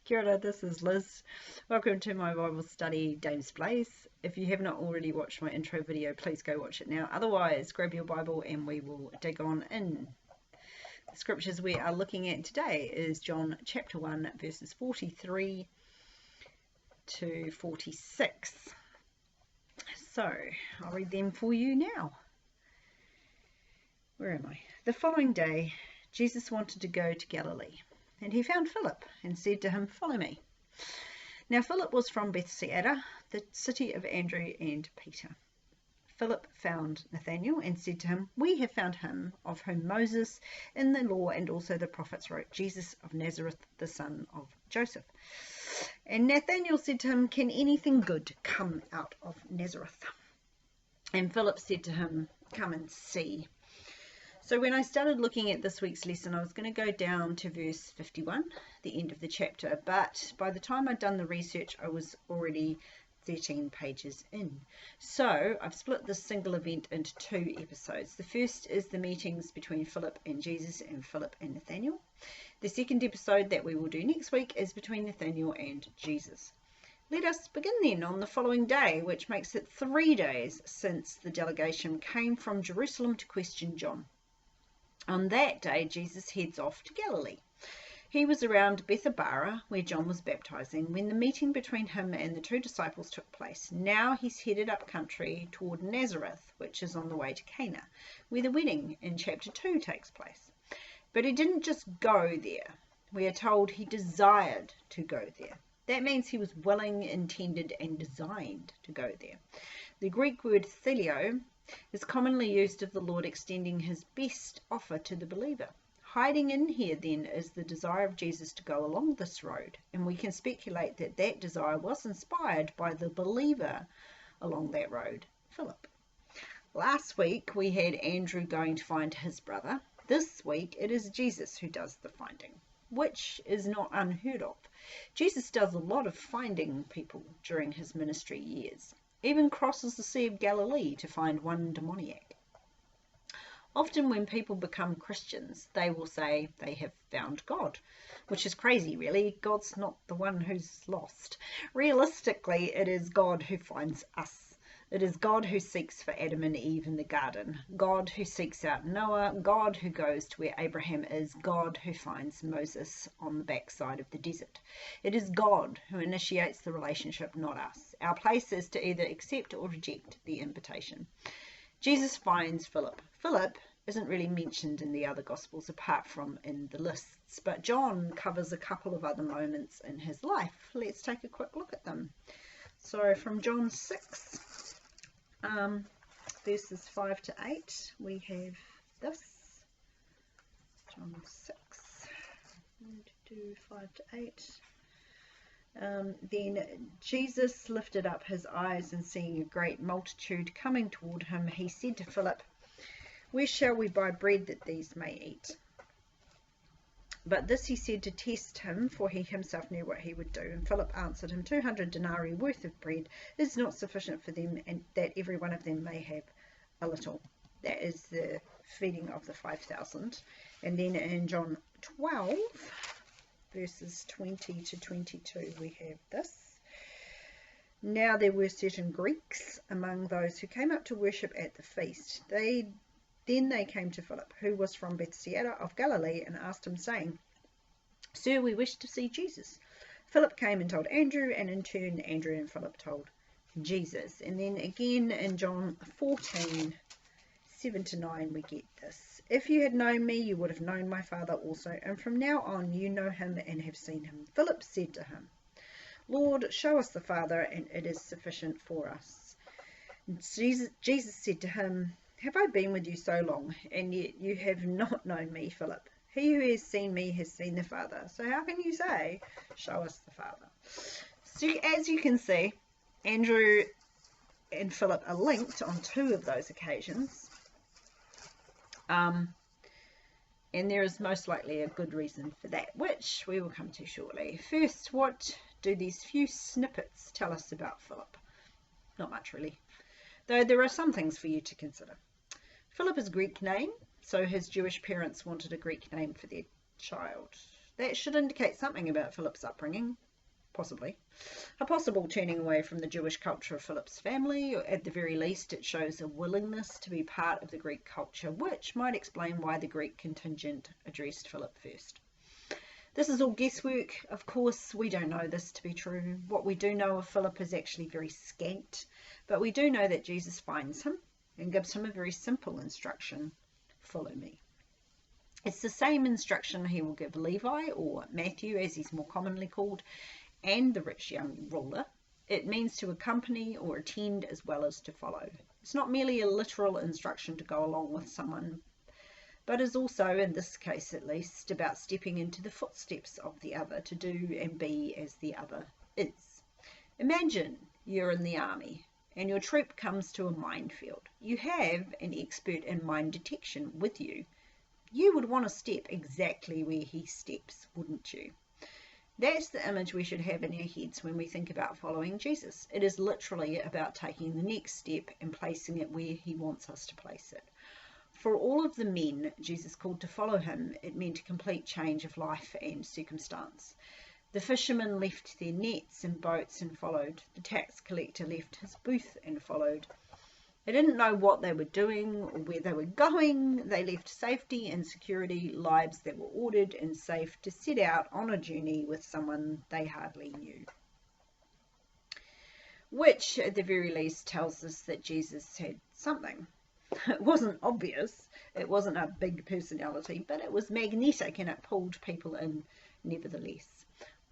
Kia ora, this is Liz. Welcome to my Bible study, Dave's Place. If you have not already watched my intro video, please go watch it now. Otherwise, grab your Bible and we will dig on in. The scriptures we are looking at today is John chapter 1, verses 43 to 46. So, I'll read them for you now. Where am I? The following day, Jesus wanted to go to Galilee. And he found Philip and said to him, "Follow me." Now Philip was from Bethsaida, the city of Andrew and Peter. Philip found Nathanael and said to him, "We have found him of whom Moses in the law and also the prophets wrote, Jesus of Nazareth, the son of Joseph." And Nathanael said to him, "Can anything good come out of Nazareth?" And Philip said to him, "Come and see." So when I started looking at this week's lesson, I was going to go down to verse 51, the end of the chapter, but by the time I'd done the research, I was already 13 pages in. So I've split this single event into two episodes. The first is the meetings between Philip and Jesus and Philip and Nathanael. The second episode that we will do next week is between Nathanael and Jesus. Let us begin then on the following day, which makes it 3 days since the delegation came from Jerusalem to question John. On that day, Jesus heads off to Galilee. He was around Bethabara, where John was baptizing, when the meeting between him and the 2 disciples took place. Now he's headed up country toward Nazareth, which is on the way to Cana, where the wedding in chapter 2 takes place. But he didn't just go there. We are told he desired to go there. That means he was willing, intended, and designed to go there. The Greek word thelio is commonly used of the Lord extending his best offer to the believer. Hiding in here then is the desire of Jesus to go along this road, and we can speculate that that desire was inspired by the believer along that road, Philip. Last week we had Andrew going to find his brother. This week it is Jesus who does the finding, which is not unheard of. Jesus does a lot of finding people during his ministry years. Even crosses the Sea of Galilee to find one demoniac. Often when people become Christians, they will say they have found God, which is crazy really. God's not the one who's lost. Realistically, it is God who finds us. It is God who seeks for Adam and Eve in the garden, God who seeks out Noah, God who goes to where Abraham is, God who finds Moses on the backside of the desert. It is God who initiates the relationship, not us. Our place is to either accept or reject the invitation. Jesus finds Philip. Philip isn't really mentioned in the other Gospels apart from in the lists, but John covers a couple of other moments in his life. Let's take a quick look at them. So from John 6, verses 5 to 8, we have this. John 6, 5 to 8. Then Jesus lifted up his eyes and seeing a great multitude coming toward him, he said to Philip, "Where shall we buy bread that these may eat?" But this he said to test him, for he himself knew what he would do. And Philip answered him, 200 denarii worth of bread is not sufficient for them, and that every one of them may have a little. That is the feeding of the 5,000. And then in John 12, verses 20 to 22, we have this. Now there were certain Greeks among those who came up to worship at the feast. Then they came to Philip, who was from Bethsaida of Galilee, and asked him, saying, "Sir, we wish to see Jesus." Philip came and told Andrew, and in turn Andrew and Philip told Jesus. And then again in John 14, 7 to 9, we get this. "If you had known me, you would have known my Father also, and from now on you know him and have seen him." Philip said to him, "Lord, show us the Father, and it is sufficient for us." And Jesus said to him, "Have I been with you so long, and yet you have not known me, Philip? He who has seen me has seen the Father. So how can you say, 'Show us the Father'?" So as you can see, Andrew and Philip are linked on 2 of those occasions. And there is most likely a good reason for that, which we will come to shortly. First, what do these few snippets tell us about Philip? Not much really, though there are some things for you to consider. Philip is a Greek name, so his Jewish parents wanted a Greek name for their child. That should indicate something about Philip's upbringing, possibly. A possible turning away from the Jewish culture of Philip's family, or at the very least it shows a willingness to be part of the Greek culture, which might explain why the Greek contingent addressed Philip first. This is all guesswork. Of course, we don't know this to be true. What we do know of Philip is actually very scant, but we do know that Jesus finds him and gives him a very simple instruction: follow me. It's the same instruction he will give Levi, or Matthew as he's more commonly called, and the rich young ruler. It means to accompany or attend as well as to follow. It's not merely a literal instruction to go along with someone, but is also, in this case at least, about stepping into the footsteps of the other, to do and be as the other is. Imagine you're in the army and your troop comes to a minefield. You have an expert in mine detection with you. You would want to step exactly where he steps, wouldn't you? That's the image we should have in our heads when we think about following Jesus. It is literally about taking the next step and placing it where he wants us to place it. For all of the men Jesus called to follow him, it meant a complete change of life and circumstance. The fishermen left their nets and boats and followed. The tax collector left his booth and followed. They didn't know what they were doing or where they were going. They left safety and security, lives that were ordered and safe, to set out on a journey with someone they hardly knew. Which, at the very least, tells us that Jesus had something. It wasn't obvious, it wasn't a big personality, but it was magnetic and it pulled people in nevertheless.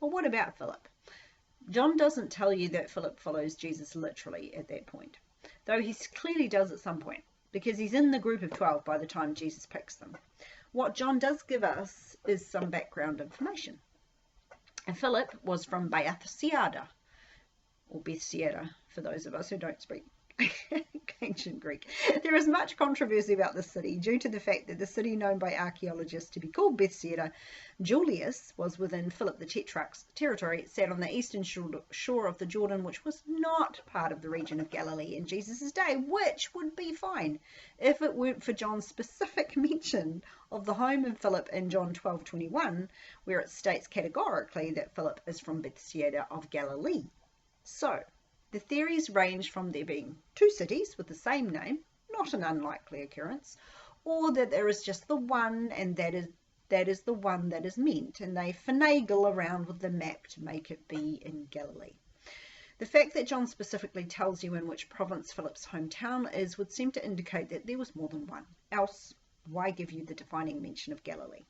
Well, what about Philip? John doesn't tell you that Philip follows Jesus literally at that point, though he clearly does at some point, because he's in the group of 12 by the time Jesus picks them. What John does give us is some background information. And Philip was from Bethsaida, or Bethsaida, for those of us who don't speak ancient Greek. There is much controversy about this city due to the fact that the city known by archaeologists to be called Bethsaida, Julius, was within Philip the Tetrarch's territory. It sat on the eastern shore of the Jordan, which was not part of the region of Galilee in Jesus' day, which would be fine if it weren't for John's specific mention of the home of Philip in John 12:21, where it states categorically that Philip is from Bethsaida of Galilee. So the theories range from there being two cities with the same name, not an unlikely occurrence, or that there is just the one and that is the one that is meant, and they finagle around with the map to make it be in Galilee. The fact that John specifically tells you in which province Philip's hometown is would seem to indicate that there was more than one. Else, why give you the defining mention of Galilee?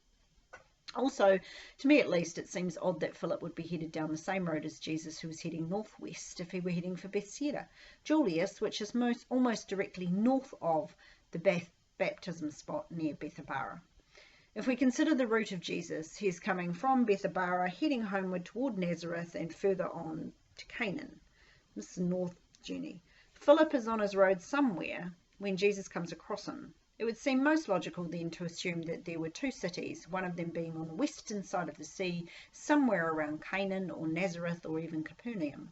Also, to me at least, it seems odd that Philip would be headed down the same road as Jesus, who was heading northwest, if he were heading for Bethsaida. Julius, which is almost directly north of the baptism spot near Bethabara. If we consider the route of Jesus, he is coming from Bethabara, heading homeward toward Nazareth and further on to Canaan. This is a north journey. Philip is on his road somewhere when Jesus comes across him. It would seem most logical then to assume that there were two cities, one of them being on the western side of the sea, somewhere around Canaan or Nazareth or even Capernaum.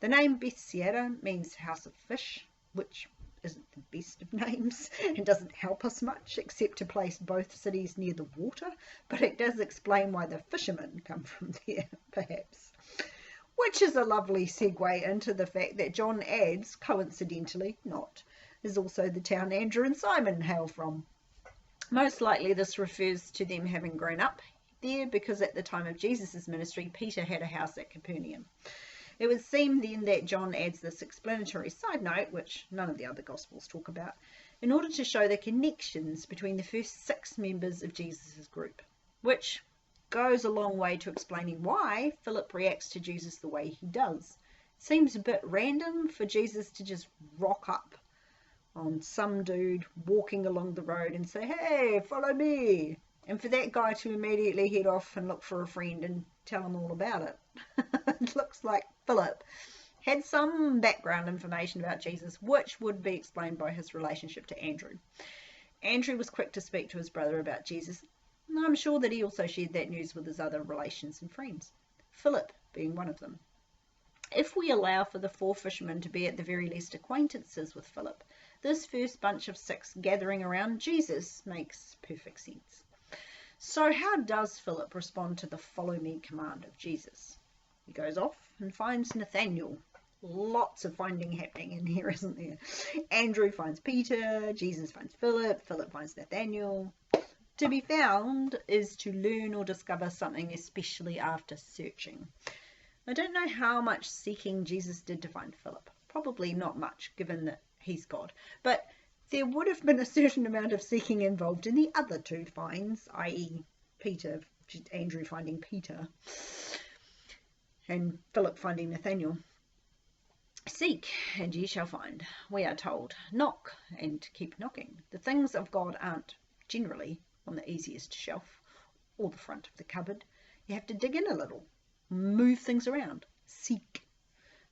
The name Bethsaida means house of fish, which isn't the best of names and doesn't help us much except to place both cities near the water, but it does explain why the fishermen come from there, perhaps. Which is a lovely segue into the fact that John adds, coincidentally not, is also the town Andrew and Simon hail from. Most likely this refers to them having grown up there, because at the time of Jesus' ministry, Peter had a house at Capernaum. It would seem then that John adds this explanatory side note, which none of the other Gospels talk about, in order to show the connections between the first 6 members of Jesus' group, which goes a long way to explaining why Philip reacts to Jesus the way he does. It seems a bit random for Jesus to just rock up on some dude walking along the road and say, "Hey, follow me," and for that guy to immediately head off and look for a friend and tell him all about it. It looks like Philip had some background information about Jesus, which would be explained by his relationship to Andrew. Andrew was quick to speak to his brother about Jesus, and I'm sure that he also shared that news with his other relations and friends, Philip being one of them. If we allow for the 4 fishermen to be at the very least acquaintances with Philip, this first bunch of 6 gathering around Jesus makes perfect sense. So how does Philip respond to the follow me command of Jesus? He goes off and finds Nathaniel. Lots of finding happening in here, isn't there? Andrew finds Peter, Jesus finds Philip, Philip finds Nathaniel. To be found is to learn or discover something, especially after searching. I don't know how much seeking Jesus did to find Philip. Probably not much, given that he's God. But there would have been a certain amount of seeking involved in the other two finds, i.e. Peter, Andrew finding Peter, and Philip finding Nathaniel. Seek, and ye shall find, we are told. Knock, and keep knocking. The things of God aren't generally on the easiest shelf or the front of the cupboard. You have to dig in a little, move things around, seek.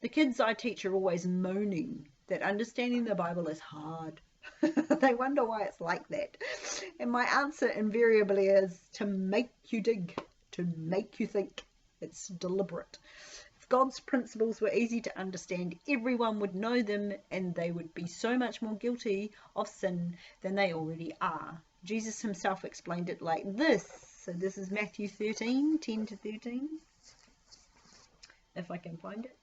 The kids I teach are always moaning that understanding the Bible is hard. They wonder why it's like that. And my answer invariably is to make you dig, to make you think. It's deliberate. If God's principles were easy to understand, everyone would know them and they would be so much more guilty of sin than they already are. Jesus himself explained it like this. So this is Matthew 13, 10 to 13. If I can find it.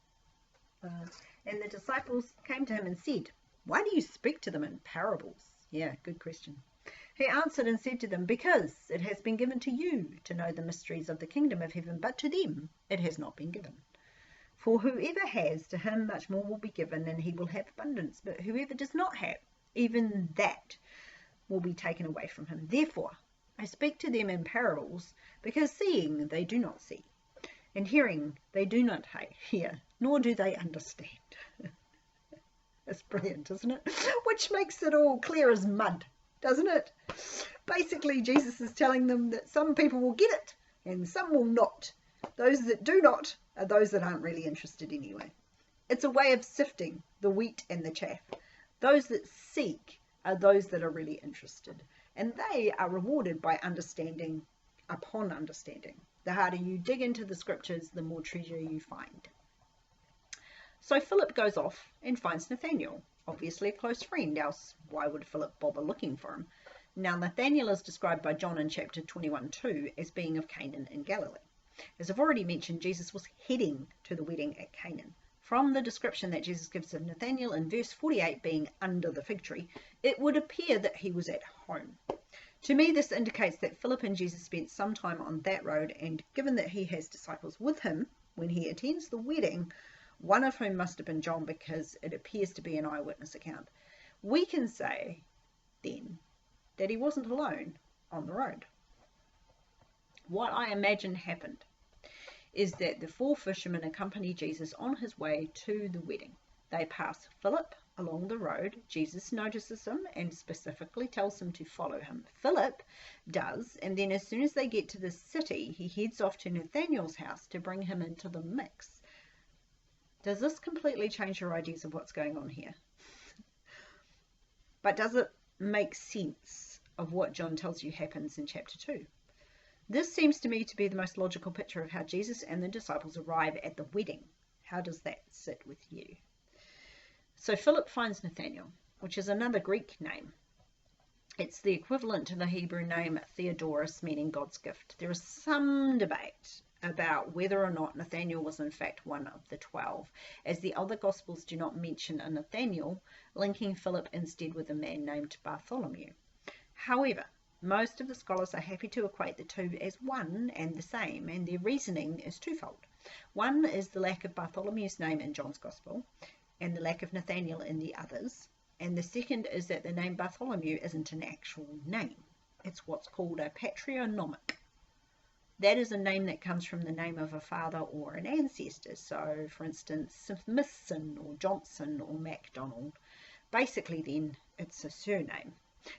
And the disciples came to him and said, why do you speak to them in parables? Yeah, good question. He answered and said to them, because it has been given to you to know the mysteries of the kingdom of heaven, but to them it has not been given. For whoever has, to him much more will be given, and he will have abundance. But whoever does not have, even that will be taken away from him. Therefore, I speak to them in parables, because seeing they do not see, and hearing they do not hear, nor do they understand. It's brilliant, isn't it? Which makes it all clear as mud, doesn't it? Basically, Jesus is telling them that some people will get it and some will not. Those that do not are those that aren't really interested anyway. It's a way of sifting the wheat and the chaff. Those that seek are those that are really interested, and they are rewarded by understanding upon understanding. The harder you dig into the scriptures, the more treasure you find. So Philip goes off and finds Nathaniel, obviously a close friend, else why would Philip bother looking for him? Now Nathaniel is described by John in chapter 21:2 as being of Canaan in Galilee. As I've already mentioned, Jesus was heading to the wedding at Canaan. From the description that Jesus gives of Nathaniel in verse 48 being under the fig tree, it would appear that he was at home. To me, this indicates that Philip and Jesus spent some time on that road, and given that he has disciples with him when he attends the wedding, one of whom must have been John because it appears to be an eyewitness account, we can say then that he wasn't alone on the road. What I imagine happened is that the four fishermen accompany Jesus on his way to the wedding. They pass Philip along the road. Jesus notices him and specifically tells him to follow him. Philip does, and then as soon as they get to the city, he heads off to Nathaniel's house to bring him into the mix. Does this completely change your ideas of what's going on here? But does it make sense of what John tells you happens in chapter 2? This seems to me to be the most logical picture of how Jesus and the disciples arrive at the wedding. How does that sit with you? So Philip finds Nathaniel, which is another Greek name. It's the equivalent to the Hebrew name Theodorus, meaning God's gift. There is some debate about whether or not Nathaniel was in fact one of the 12, as the other Gospels do not mention a Nathaniel, linking Philip instead with a man named Bartholomew. However, most of the scholars are happy to equate the two as one and the same, and their reasoning is twofold. One is the lack of Bartholomew's name in John's Gospel, and the lack of Nathaniel in the others, and the second is that the name Bartholomew isn't an actual name. It's what's called a patronymic. That is a name that comes from the name of a father or an ancestor. So, for instance, Smithson or Johnson or MacDonald. Basically, then, it's a surname.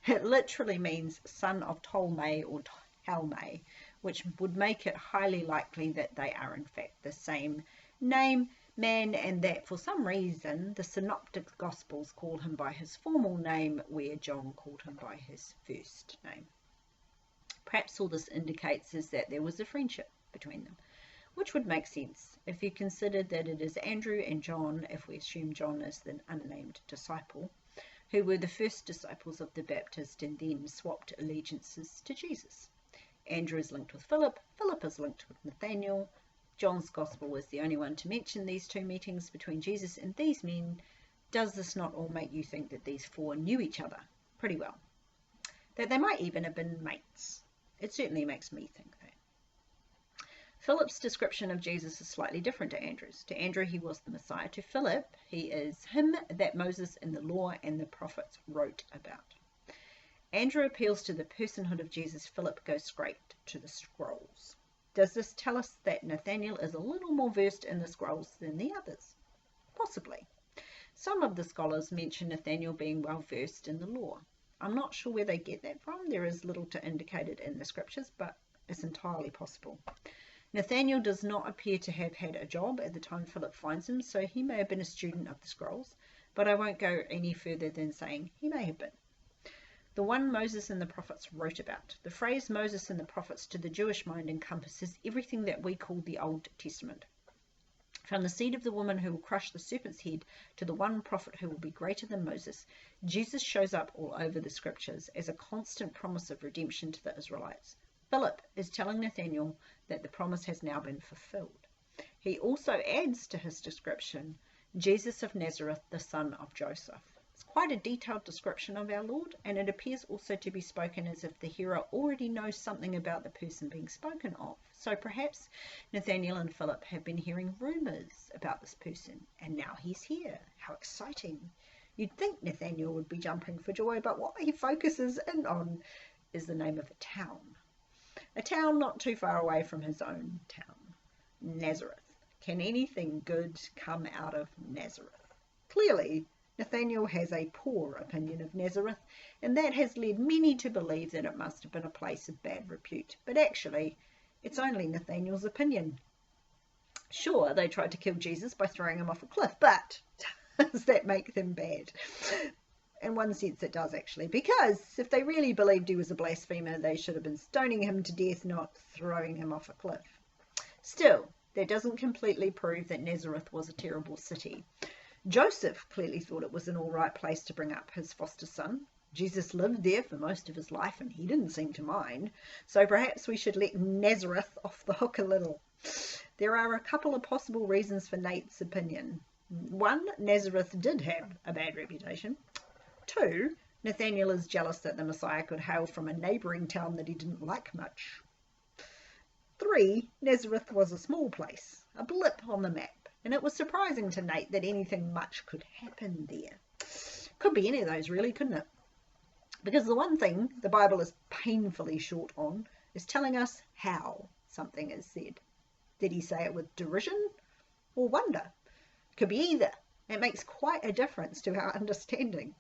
It literally means son of Ptolemy or Talmay, which would make it highly likely that they are, in fact, the same name, man, and that for some reason the Synoptic Gospels call him by his formal name, where John called him by his first name. Perhaps all this indicates is that there was a friendship between them, which would make sense if you considered that it is Andrew and John, if we assume John is the unnamed disciple, who were the first disciples of the Baptist and then swapped allegiances to Jesus. Andrew is linked with Philip. Philip is linked with Nathaniel. John's Gospel is the only one to mention these two meetings between Jesus and these men. Does this not all make you think that these four knew each other pretty well? That they might even have been mates? It certainly makes me think that. Philip's description of Jesus is slightly different to Andrew's. To Andrew, he was the Messiah. To Philip, he is him that Moses in the law and the prophets wrote about. Andrew appeals to the personhood of Jesus. Philip goes straight to the scrolls. Does this tell us that Nathaniel is a little more versed in the scrolls than the others? Possibly. Some of the scholars mention Nathaniel being well versed in the law. I'm not sure where they get that from. There is little to indicate it in the scriptures, but it's entirely possible. Nathaniel does not appear to have had a job at the time Philip finds him, so he may have been a student of the scrolls, but I won't go any further than saying he may have been. The one Moses and the prophets wrote about. The phrase Moses and the prophets to the Jewish mind encompasses everything that we call the Old Testament. From the seed of the woman who will crush the serpent's head to the one prophet who will be greater than Moses, Jesus shows up all over the scriptures as a constant promise of redemption to the Israelites. Philip is telling Nathaniel that the promise has now been fulfilled. He also adds to his description, Jesus of Nazareth, the son of Joseph. It's quite a detailed description of our Lord, and it appears also to be spoken as if the hearer already knows something about the person being spoken of. So perhaps Nathaniel and Philip have been hearing rumours about this person, and now he's here. How exciting. You'd think Nathaniel would be jumping for joy, but what he focuses in on is the name of a town. A town not too far away from his own town, Nazareth. Can anything good come out of Nazareth? Clearly, Nathaniel has a poor opinion of Nazareth, and that has led many to believe that it must have been a place of bad repute. But actually, it's only Nathaniel's opinion. Sure, they tried to kill Jesus by throwing him off a cliff, but does that make them bad? In one sense it does, actually, because if they really believed he was a blasphemer, they should have been stoning him to death, not throwing him off a cliff. Still, that doesn't completely prove that Nazareth was a terrible city. Joseph clearly thought it was an all right place to bring up his foster son. Jesus lived there for most of his life, and he didn't seem to mind, so perhaps we should let Nazareth off the hook a little. There are a couple of possible reasons for Nate's opinion. One, Nazareth did have a bad reputation. Two, Nathaniel is jealous that the Messiah could hail from a neighbouring town that he didn't like much. 3, Nazareth was a small place, a blip on the map, and it was surprising to Nate that anything much could happen there. Could be any of those, really, couldn't it? Because the one thing the Bible is painfully short on is telling us how something is said. Did he say it with derision or wonder? Could be either. It makes quite a difference to our understanding.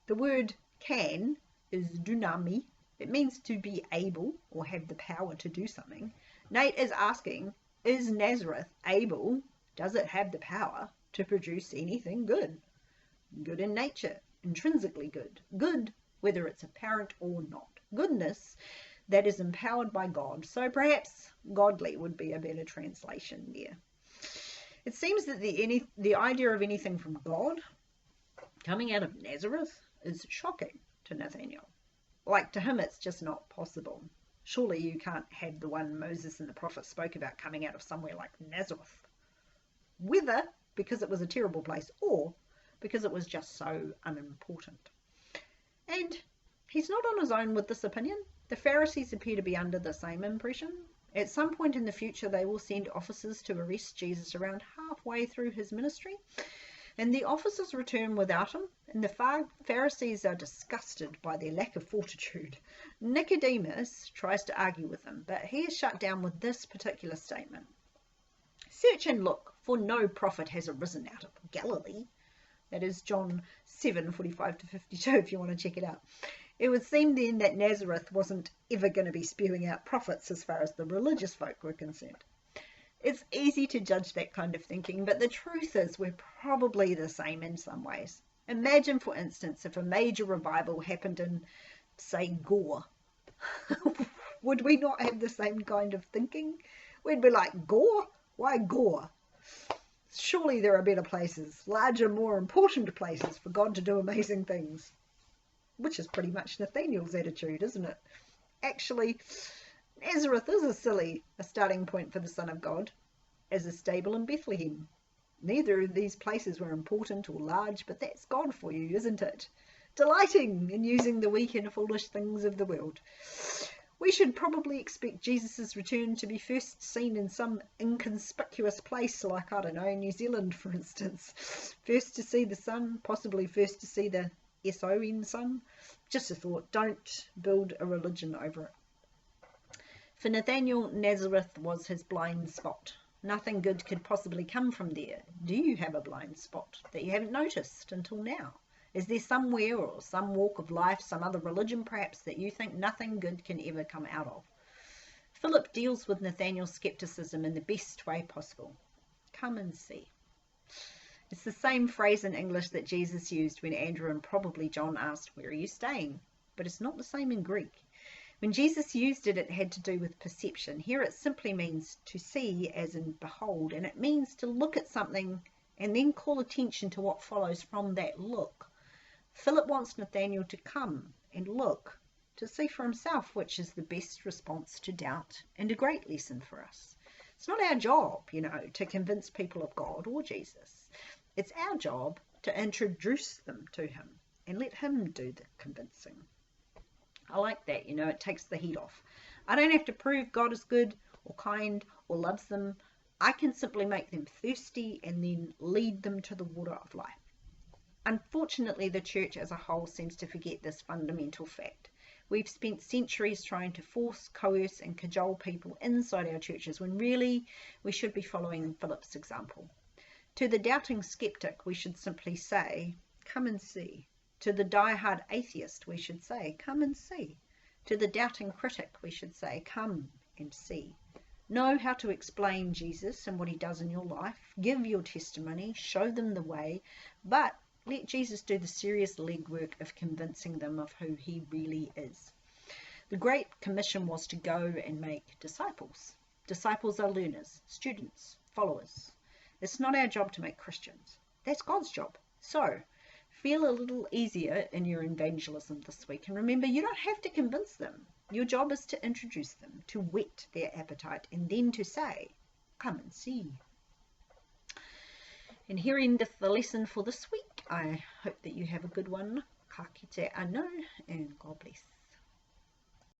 The word can is dunami. It means to be able or have the power to do something. Nate is asking, is Nazareth able, does it have the power to produce anything good? Good in nature, intrinsically good. Good whether it's apparent or not. Goodness that is empowered by God. So perhaps godly would be a better translation there. It seems that the idea of anything from God coming out of Nazareth is shocking to Nathaniel. Like, to him it's just not possible. Surely you can't have the one Moses and the prophets spoke about coming out of somewhere like Nazareth. Whether because it was a terrible place or because it was just so unimportant. And he's not on his own with this opinion. The Pharisees appear to be under the same impression. At some point in the future, they will send officers to arrest Jesus around halfway through his ministry. And the officers return without him, and the Pharisees are disgusted by their lack of fortitude. Nicodemus tries to argue with them, but he is shut down with this particular statement. Search and look, for no prophet has arisen out of Galilee. That is John 7:45-52, if you want to check it out. It would seem then that Nazareth wasn't ever going to be spewing out prophets as far as the religious folk were concerned. It's easy to judge that kind of thinking, but the truth is we're probably the same in some ways. Imagine, for instance, if a major revival happened in, say, Gore. Would we not have the same kind of thinking? We'd be like, Gore? Why Gore? Surely there are better places, larger, more important places for God to do amazing things. Which is pretty much Nathaniel's attitude, isn't it? Actually, Nazareth is a starting point for the Son of God, as a stable in Bethlehem. Neither of these places were important or large, but that's God for you, isn't it? Delighting in using the weak and foolish things of the world. We should probably expect Jesus' return to be first seen in some inconspicuous place, like, I don't know, New Zealand, for instance. First to see the sun, possibly first to see the S-O-N sun. Just a thought, don't build a religion over it. For Nathaniel, Nazareth was his blind spot. Nothing good could possibly come from there. Do you have a blind spot that you haven't noticed until now? Is there somewhere or some walk of life, some other religion perhaps, that you think nothing good can ever come out of? Philip deals with Nathaniel's skepticism in the best way possible. Come and see. It's the same phrase in English that Jesus used when Andrew and probably John asked, "Where are you staying?" But it's not the same in Greek. When Jesus used it, it had to do with perception. Here it simply means to see as in behold, and it means to look at something and then call attention to what follows from that look. Philip wants Nathaniel to come and look, to see for himself, which is the best response to doubt and a great lesson for us. It's not our job, to convince people of God or Jesus. It's our job to introduce them to him and let him do the convincing. I like that, it takes the heat off. I don't have to prove God is good or kind or loves them. I can simply make them thirsty and then lead them to the water of life. Unfortunately, the church as a whole seems to forget this fundamental fact. We've spent centuries trying to force, coerce and cajole people inside our churches when really we should be following Philip's example. To the doubting skeptic, we should simply say, "Come and see." To the die-hard atheist, we should say, "Come and see." To the doubting critic, we should say, "Come and see." Know how to explain Jesus and what he does in your life. Give your testimony, show them the way, but let Jesus do the serious legwork of convincing them of who he really is. The Great Commission was to go and make disciples. Disciples are learners, students, followers. It's not our job to make Christians. That's God's job. So, feel a little easier in your evangelism this week. And remember, you don't have to convince them. Your job is to introduce them, to whet their appetite, and then to say, "Come and see." And here endeth the lesson for this week. I hope that you have a good one. Ka kite anō, and God bless.